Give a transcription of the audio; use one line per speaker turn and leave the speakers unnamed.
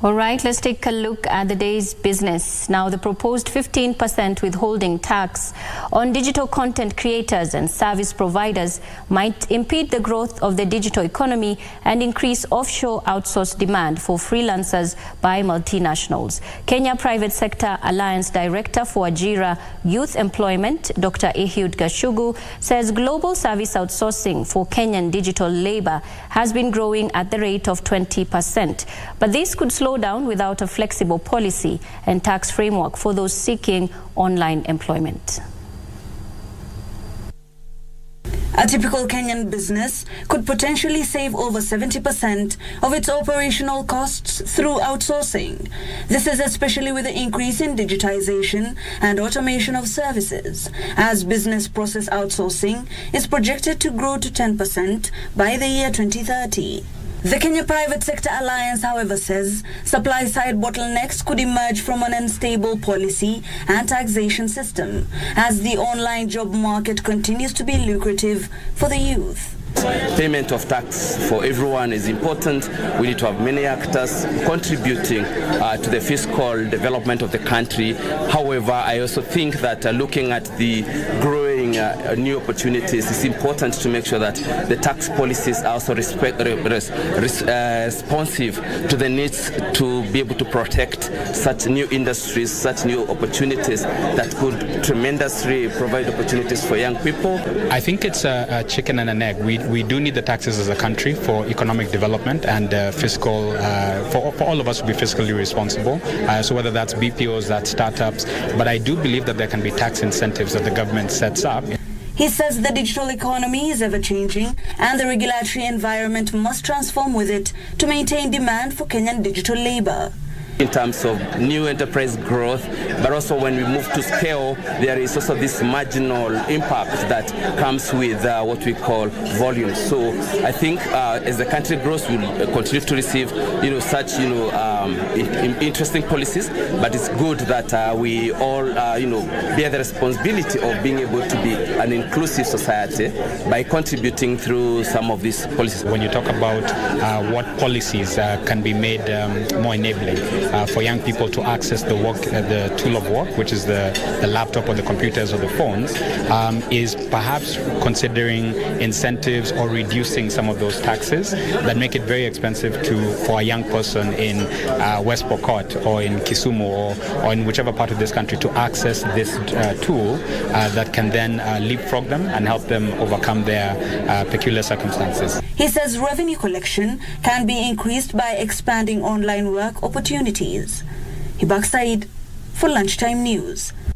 All right, let's take a look at the day's business. Now, the proposed 15% withholding tax on digital content creators and service providers might impede the growth of the digital economy and increase offshore outsource demand for freelancers by multinationals. Kenya Private Sector Alliance Director for Ajira Youth Employment Dr. Ehud Gachugu says global service outsourcing for Kenyan digital labor has been growing at the rate of 20%. But this could slow down without a flexible policy and tax framework for those seeking online employment.
A typical Kenyan business could potentially save over 70% of its operational costs through outsourcing. This is especially with the increase in digitization and automation of services, as business process outsourcing is projected to grow to 10% by the year 2030. The Kenya Private Sector Alliance, however, says supply-side bottlenecks could emerge from an unstable policy and taxation system, as the online job market continues to be lucrative for the youth.
Payment of tax for everyone is important. We need to have many actors contributing to the fiscal development of the country. However, I also think that looking at the growing new opportunities, it's important to make sure that the tax policies are also responsive to the needs to be able to protect such new industries, such new opportunities that could tremendously provide opportunities for young people.
I think it's a chicken and an egg. We do need the taxes as a country for economic development and fiscal, for all of us to be fiscally responsible. So whether that's BPOs, that's startups, but I do believe that there can be tax incentives that the government sets up.
He says the digital economy is ever-changing and the regulatory environment must transform with it to maintain demand for Kenyan digital labor.
In terms of new enterprise growth, but also when we move to scale, there is also this marginal impact that comes with what we call volume. So I think as the country grows, we'll continue to receive, such, interesting policies. But it's good that we all, bear the responsibility of being able to be an inclusive society by contributing through some of these policies.
When you talk about what policies can be made more enabling for young people to access the tool of work, which is the laptop or the computers or the phones, is perhaps considering incentives or reducing some of those taxes that make it very expensive for a young person in West Pokot or in Kisumu or in whichever part of this country to access this tool that can then leapfrog them and help them overcome their peculiar circumstances.
He says revenue collection can be increased by expanding online work opportunities. Hibak Said for Lunchtime News.